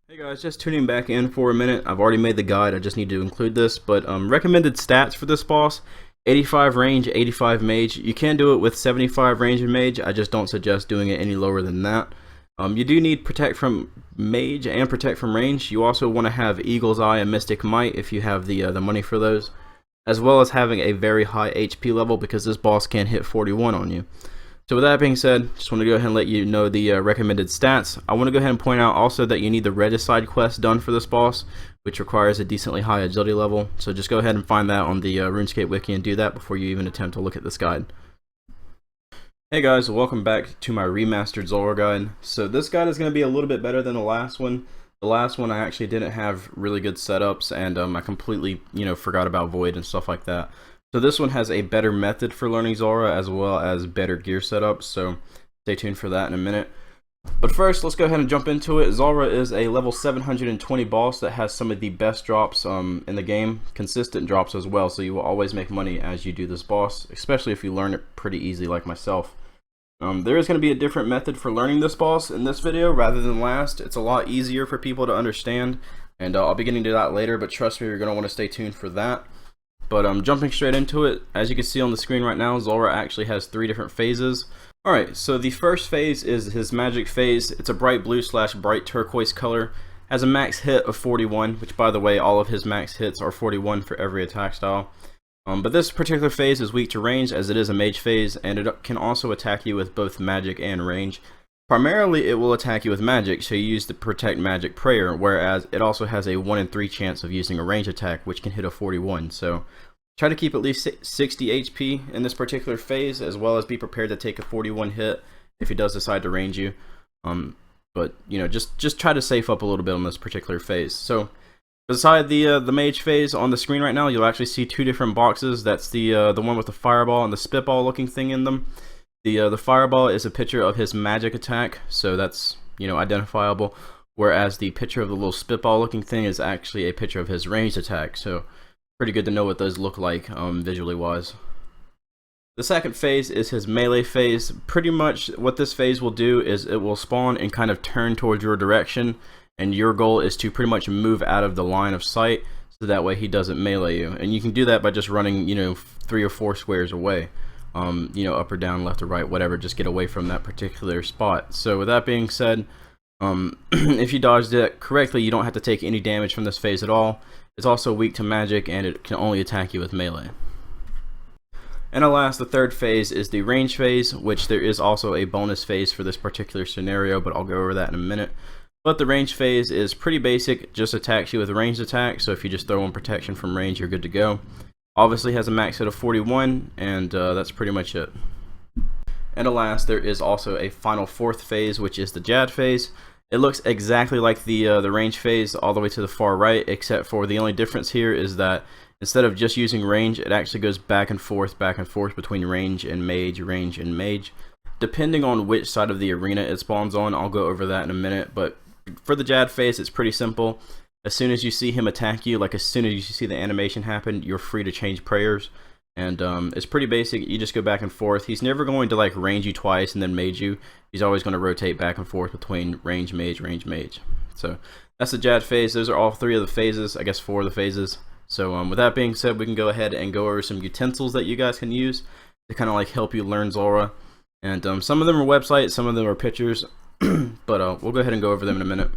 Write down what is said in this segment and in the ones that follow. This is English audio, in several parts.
Hey guys, just tuning back in for a minute. I've already made the guide, I just need to include this, but recommended stats for this boss: 85 range, 85 mage. You can do it with 75 range and mage, I just don't suggest doing it any lower than that. You do need protect from mage and protect from range. You also want to have Eagle's Eye and Mystic Might if you have the money for those, as well as having a very high HP level because this boss can hit 41 on you. So with that being said, just want to go ahead and let you know the recommended stats. I want to go ahead and point out also that you need the Regicide quest done for this boss, which requires a decently high agility level. So just go ahead and find that on the RuneScape wiki and do that before you even attempt to look at this guide. Hey guys, welcome back to my remastered Zulrah guide. So this guide is going to be a little bit better than the last one. The last one I actually didn't have really good setups, and I completely, forgot about Void and stuff like that. So this one has a better method for learning Zulrah as well as better gear setups, so stay tuned for that in a minute. But first, let's go ahead and jump into it. Zulrah is a level 720 boss that has some of the best drops in the game, consistent drops as well, so you will always make money as you do this boss, especially if you learn it pretty easy like myself. There is going to be a different method for learning this boss in this video rather than last. It's a lot easier for people to understand, and I'll be getting to that later, but trust me, you're going to want to stay tuned for that. But jumping straight into it, as you can see on the screen right now, Zulrah actually has 3 different phases. Alright, so the first phase is his magic phase. It's a bright blue / bright turquoise color. Has a max hit of 41, which by the way, all of his max hits are 41 for every attack style. But this particular phase is weak to range as it is a mage phase, and it can also attack you with both magic and range. Primarily, it will attack you with magic, so you use the Protect Magic Prayer, whereas it also has a 1 in 3 chance of using a range attack, which can hit a 41. So try to keep at least 60 HP in this particular phase, as well as be prepared to take a 41 hit if he does decide to range you. But just try to safe up a little bit on this particular phase. So beside the mage phase on the screen right now, you'll actually see 2 different boxes. That's the one with the fireball and the spitball looking thing in them. The fireball is a picture of his magic attack, so that's identifiable, whereas the picture of the little spitball looking thing is actually a picture of his ranged attack, so pretty good to know what those look like visually wise. The second phase is his melee phase. Pretty much what this phase will do is it will spawn and kind of turn towards your direction, and your goal is to pretty much move out of the line of sight so that way he doesn't melee you, and you can do that by just running 3 or 4 squares away. Up or down, left or right, whatever, just get away from that particular spot. So with that being said, if you dodged it correctly, you don't have to take any damage from this phase at all. It's also weak to magic, and it can only attack you with melee. And alas, the third phase is the range phase, which there is also a bonus phase for this particular scenario, but I'll go over that in a minute. But the range phase is pretty basic, just attacks you with a ranged attack, so if you just throw in protection from range, you're good to go. Obviously has a max hit of 41, and that's pretty much it. And alas, there is also a final 4th phase, which is the Jad phase. It looks exactly like the range phase all the way to the far right, except for the only difference here is that instead of just using range, it actually goes back and forth between range and mage. Depending on which side of the arena it spawns on, I'll go over that in a minute, but for the Jad phase, it's pretty simple. As soon as you see him attack you, like as soon as you see the animation happen, you're free to change prayers. And it's pretty basic. You just go back and forth. He's never going to like range you twice and then mage you. He's always going to rotate back and forth between range mage. So that's the Jad phase. Those are all 3 of the phases, I guess 4 of the phases. So with that being said, we can go ahead and go over some utensils that you guys can use to kind of like help you learn Zulrah. And some of them are websites, some of them are pictures, but we'll go ahead and go over them in a minute.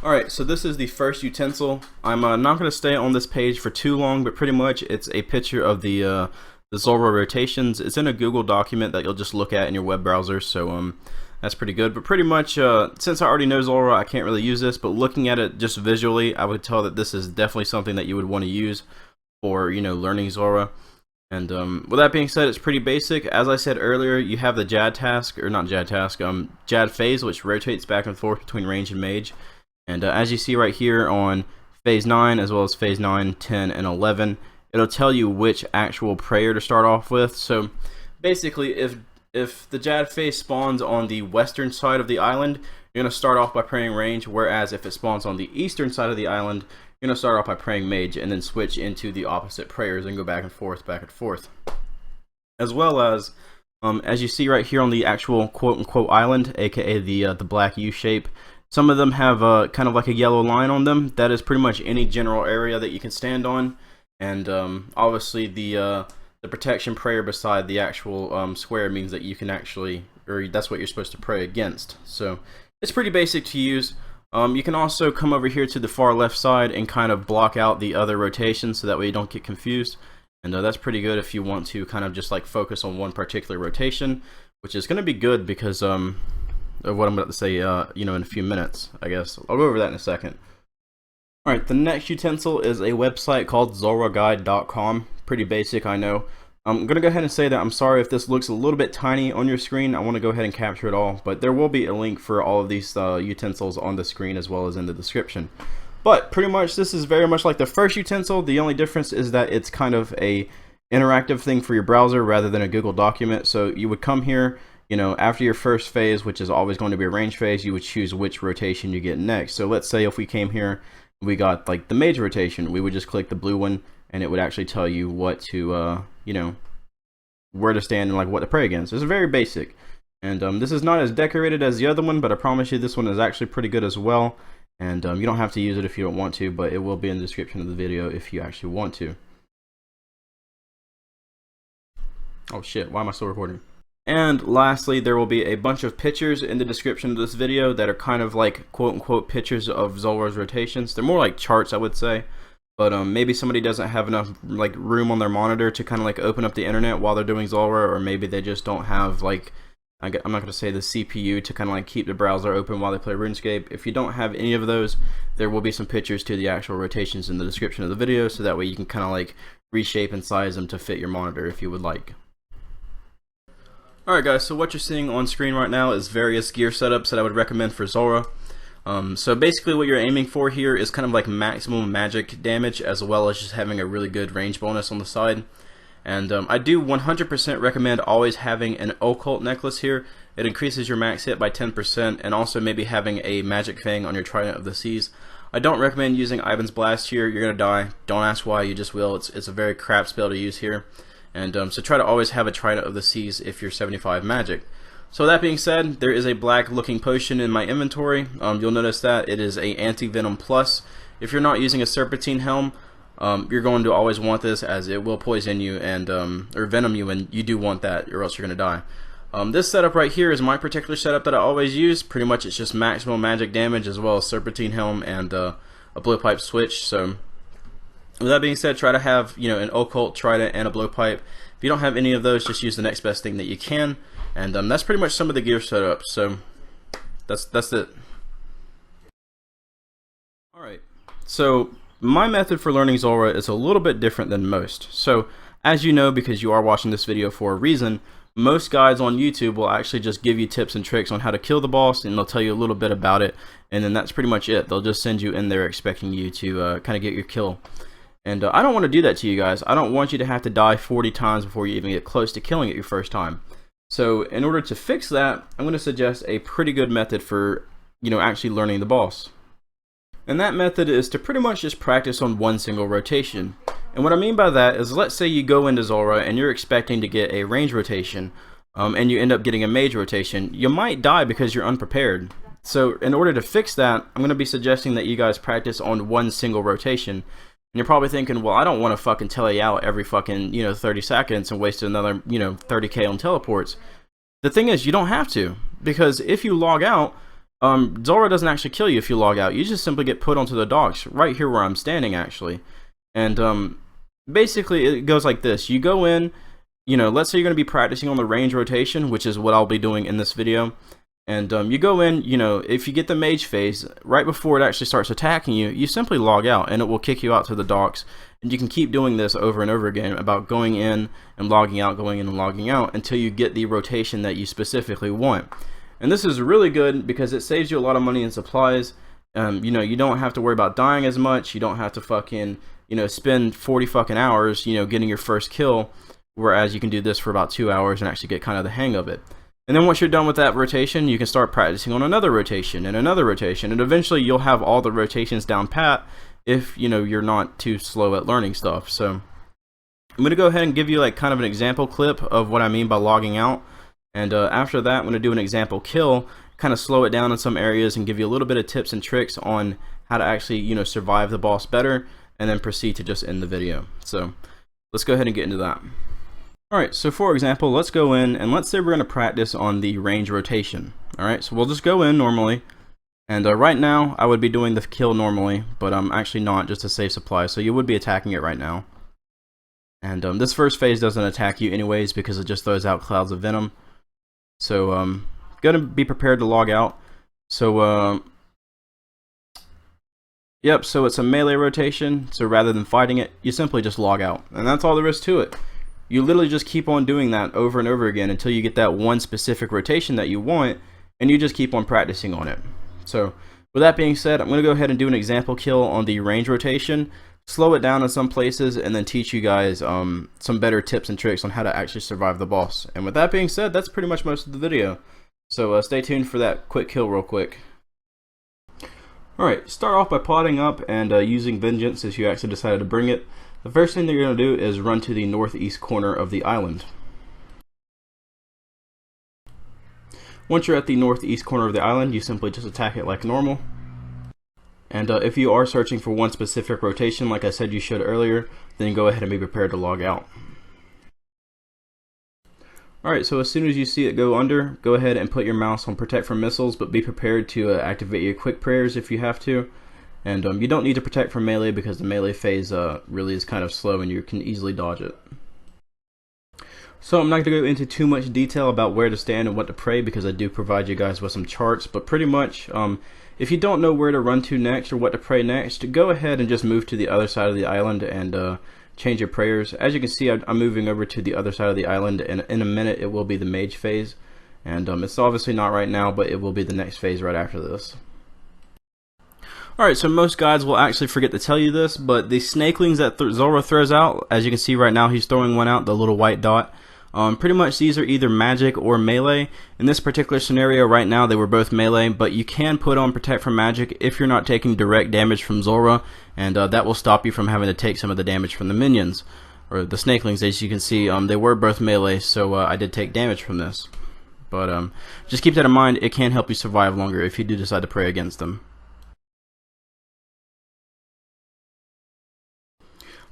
Alright, so this is the first utensil. I'm not going to stay on this page for too long, but pretty much it's a picture of the Zulrah rotations. It's in a Google document that you'll just look at in your web browser, so that's pretty good. But pretty much, since I already know Zulrah, I can't really use this, but looking at it just visually, I would tell that this is definitely something that you would want to use for, learning Zulrah. And with that being said, it's pretty basic. As I said earlier, you have the Jad phase, which rotates back and forth between range and mage. And as you see right here on phase 9 as well as phase 9, 10, and 11, it'll tell you which actual prayer to start off with. So basically, if the Jad phase spawns on the western side of the island, you're going to start off by praying range, whereas if it spawns on the eastern side of the island, you're going to start off by praying mage and then switch into the opposite prayers and go back and forth. As well as you see right here on the actual quote-unquote island, aka the black U shape, Some of them have kind of like a yellow line on them. That is pretty much any general area that you can stand on, and obviously the protection prayer beside the actual square means that you can actually, or that's what you're supposed to pray against. So it's pretty basic to use. You can also come over here to the far left side and kind of block out the other rotations so that way you don't get confused. And that's pretty good if you want to kind of just like focus on one particular rotation, which is going to be good because of what I'm about to say, you know, in a few minutes, I guess. I'll go over that in a second. Alright, the next utensil is a website called zulrahguide.com. Pretty basic, I know. I'm going to go ahead and say that I'm sorry if this looks a little bit tiny on your screen. I want to go ahead and capture it all, but there will be a link for all of these utensils on the screen as well as in the description. But pretty much this is very much like the first utensil. The only difference is that it's kind of a interactive thing for your browser rather than a Google document. So you would come here, you know, after your first phase, which is always going to be a range phase, you would choose which rotation you get next. So let's say if we came here, we got like the mage rotation, we would just click the blue one and it would actually tell you what to, you know, where to stand and like what to pray against. It's very basic. And this is not as decorated as the other one, but I promise you this one is actually pretty good as well. And you don't have to use it if you don't want to, but it will be in the description of the video if you actually want to. Oh shit, why am I still recording? And lastly, there will be a bunch of pictures in the description of this video that are kind of like quote-unquote pictures of Zulrah's rotations. They're more like charts, I would say. But maybe somebody doesn't have enough like room on their monitor to kind of like open up the internet while they're doing Zulrah, or maybe they just don't have like, I'm not going to say the CPU to kind of like keep the browser open while they play RuneScape. If you don't have any of those, there will be some pictures to the actual rotations in the description of the video, so that way you can kind of like reshape and size them to fit your monitor if you would like. Alright guys, so what you're seeing on screen right now is various gear setups that I would recommend for Zulrah. So basically what you're aiming for here is kind of like maximum magic damage as well as just having a really good range bonus on the side. And I do 100% recommend always having an occult necklace here. It increases your max hit by 10%, and also maybe having a magic fang on your Trident of the Seas. I don't recommend using Ivan's Blast here. You're going to die. Don't ask why, you just will. It's a very crap spell to use here. And so try to always have a Trident of the Seas if you're 75 magic. So that being said, there is a black looking potion in my inventory. You'll notice that it is a anti-venom plus. If you're not using a serpentine helm, you're going to always want this, as it will poison you and or venom you, and you do want that, or else you're going to die. This setup right here is my particular setup that I always use. Pretty much it's just maximum magic damage as well as serpentine helm and a blowpipe switch. So with that being said, try to have, you know, an occult, trident, and a blowpipe. If you don't have any of those, just use the next best thing that you can. And that's pretty much some of the gear setups. So that's it. Alright, so my method for learning Zulrah is a little bit different than most. So as you know, because you are watching this video for a reason, most guides on YouTube will actually just give you tips and tricks on how to kill the boss, and they'll tell you a little bit about it, and then that's pretty much it. They'll just send you in there expecting you to kind of get your kill. And I don't want to do that to you guys. I don't want you to have to die 40 times before you even get close to killing it your first time. So in order to fix that, I'm going to suggest a pretty good method for, you know, actually learning the boss. And that method is to pretty much just practice on one single rotation. And what I mean by that is, let's say you go into Zulrah and you're expecting to get a range rotation, and you end up getting a mage rotation. You might die because you're unprepared. So in order to fix that, I'm going to be suggesting that you guys practice on one single rotation. And you're probably thinking, well, I don't want to fucking tele out every fucking, you know, 30 seconds and waste another, you know, 30k on teleports. The thing is, you don't have to, because if you log out, Zulrah doesn't actually kill you if you log out. You just simply get put onto the docks, right here where I'm standing, actually. And basically, it goes like this. You go in, you know, let's say you're going to be practicing on the range rotation, which is what I'll be doing in this video. And you go in, you know, if you get the mage phase, right before it actually starts attacking you, you simply log out, and it will kick you out to the docks. And you can keep doing this over and over again, about going in and logging out, going in and logging out, until you get the rotation that you specifically want. And this is really good because it saves you a lot of money in supplies. You know, you don't have to worry about dying as much. You don't have to fucking, you know, spend 40 fucking hours, you know, getting your first kill. Whereas you can do this for about 2 hours and actually get kind of the hang of it. And then once you're done with that rotation, you can start practicing on another rotation and another rotation. And eventually you'll have all the rotations down pat if, you know, you're not too slow at learning stuff. So I'm going to go ahead and give you like kind of an example clip of what I mean by logging out. And after that, I'm going to do an example kill. kind of slow it down in some areas and give you a little bit of tips and tricks on how to actually, you know, survive the boss better, and then proceed to just end the video. So let's go ahead and get into that. Alright, so for example, let's go in and let's say we're going to practice on the range rotation. Alright, so we'll just go in normally. And right now, I would be doing the kill normally, but I'm actually not, just to save supply, so you would be attacking it right now. And this first phase doesn't attack you anyways because it just throws out clouds of venom. So, gonna be prepared to log out. So, yep, so it's a melee rotation, so rather than fighting it, you simply just log out. And that's all there is to it. You literally just keep on doing that over and over again until you get that one specific rotation that you want, and you just keep on practicing on it. So with that being said, I'm going to go ahead and do an example kill on the range rotation, slow it down in some places, and then teach you guys some better tips and tricks on how to actually survive the boss. And with that being said, that's pretty much most of the video. So stay tuned for that quick kill real quick. Alright, start off by plotting up and using Vengeance if you actually decided to bring it. The first thing that you're going to do is run to the northeast corner of the island. Once you're at the northeast corner of the island, you simply just attack it like normal. And if you are searching for one specific rotation, like I said you should earlier, then go ahead and be prepared to log out. Alright, so as soon as you see it go under, go ahead and put your mouse on Protect from Missiles, but be prepared to activate your quick prayers if you have to. And you don't need to protect from melee because the melee phase really is kind of slow and you can easily dodge it. So I'm not going to go into too much detail about where to stand and what to pray because I do provide you guys with some charts, but pretty much if you don't know where to run to next or what to pray next, go ahead and just move to the other side of the island and change your prayers. As you can see, I'm moving over to the other side of the island, and in a minute it will be the mage phase, and it's obviously not right now, but it will be the next phase right after this. Alright, so most guides will actually forget to tell you this, but the snakelings that Zulrah throws out, as you can see right now, he's throwing one out, the little white dot. Pretty much these are either magic or melee. In this particular scenario right now they were both melee, but you can put on Protect from Magic if you're not taking direct damage from Zulrah, and that will stop you from having to take some of the damage from the minions. Or the snakelings, as you can see, they were both melee, so I did take damage from this. But just keep that in mind, it can help you survive longer if you do decide to pray against them.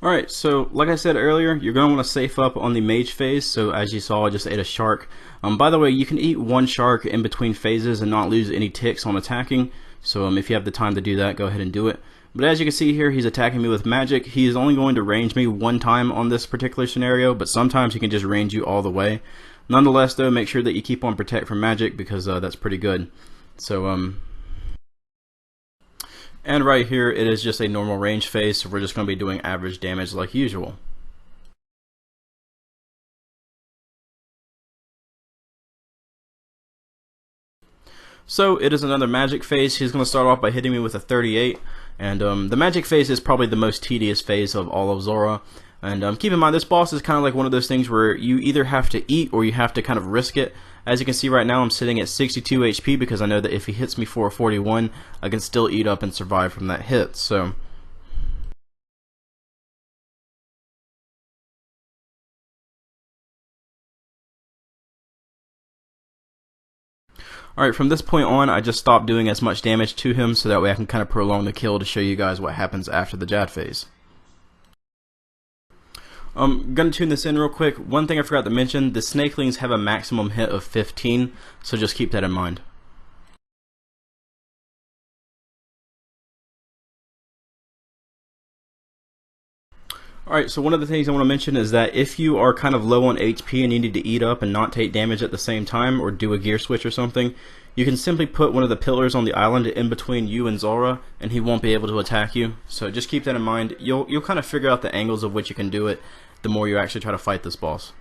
Alright, so like I said earlier, you're going to want to safe up on the mage phase. So as you saw, I just ate a shark. By the way, you can eat one shark in between phases and not lose any ticks on attacking. So if you have the time to do that, go ahead and do it. But as you can see here, he's attacking me with magic. He is only going to range me one time on this particular scenario, but sometimes he can just range you all the way. Nonetheless though, make sure that you keep on Protect from Magic because that's pretty good. So and right here, it is just a normal range phase, so we're just going to be doing average damage like usual. So it is another magic phase. He's going to start off by hitting me with a 38, and the magic phase is probably the most tedious phase of all of Zulrah. And keep in mind, this boss is kind of like one of those things where you either have to eat or you have to kind of risk it. As you can see right now, I'm sitting at 62 HP because I know that if he hits me for a 41, I can still eat up and survive from that hit. So alright, from this point on, I just stopped doing as much damage to him so that way I can kind of prolong the kill to show you guys what happens after the Jad phase. I'm going to tune this in real quick. One thing I forgot to mention, the snakelings have a maximum hit of 15, so just keep that in mind. Alright, so one of the things I want to mention is that if you are kind of low on HP and you need to eat up and not take damage at the same time, or do a gear switch or something, you can simply put one of the pillars on the island in between you and Zulrah, and he won't be able to attack you. So just keep that in mind. You'll kind of figure out the angles of which you can do it the more you actually try to fight this boss.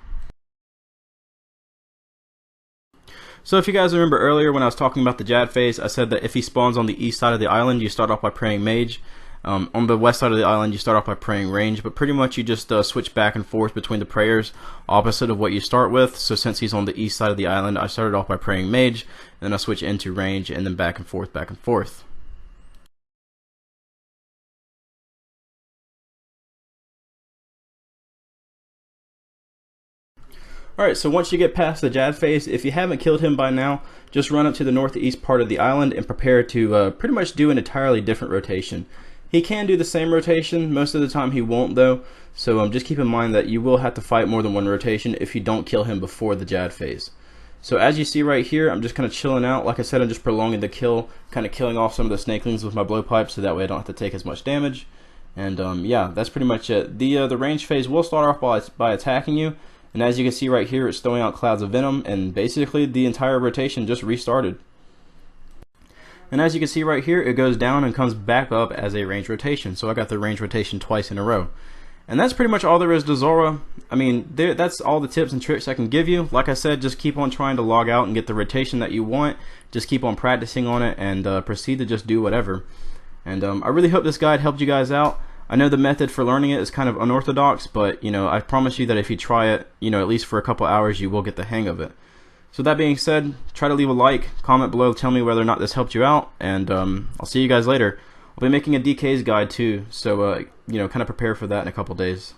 So if you guys remember earlier when I was talking about the Jad phase, I said that if he spawns on the east side of the island, you start off by praying Mage. On the west side of the island, you start off by praying Range, but pretty much you just switch back and forth between the prayers, opposite of what you start with. So since he's on the east side of the island, I started off by praying Mage, and then I switch into Range, and then back and forth, back and forth. Alright, so once you get past the Jad phase, if you haven't killed him by now, just run up to the northeast part of the island and prepare to pretty much do an entirely different rotation. He can do the same rotation, most of the time he won't though, so just keep in mind that you will have to fight more than one rotation if you don't kill him before the Jad phase. So as you see right here, I'm just kind of chilling out. Like I said, I'm just prolonging the kill, kind of killing off some of the snakelings with my blowpipe so that way I don't have to take as much damage. And yeah, that's pretty much it. The range phase will start off by attacking you. And as you can see right here, it's throwing out clouds of venom, and basically the entire rotation just restarted. And as you can see right here, it goes down and comes back up as a range rotation. So I got the range rotation twice in a row. And that's pretty much all there is to Zulrah. I mean, that's all the tips and tricks I can give you. Like I said, just keep on trying to log out and get the rotation that you want. Just keep on practicing on it and proceed to just do whatever. And I really hope this guide helped you guys out. I know the method for learning it is kind of unorthodox, but you know, I promise you that if you try it, you know, at least for a couple hours, you will get the hang of it. So that being said, try to leave a like, comment below, tell me whether or not this helped you out, and I'll see you guys later. I'll be making a DK's guide too, so you know, kind of prepare for that in a couple days.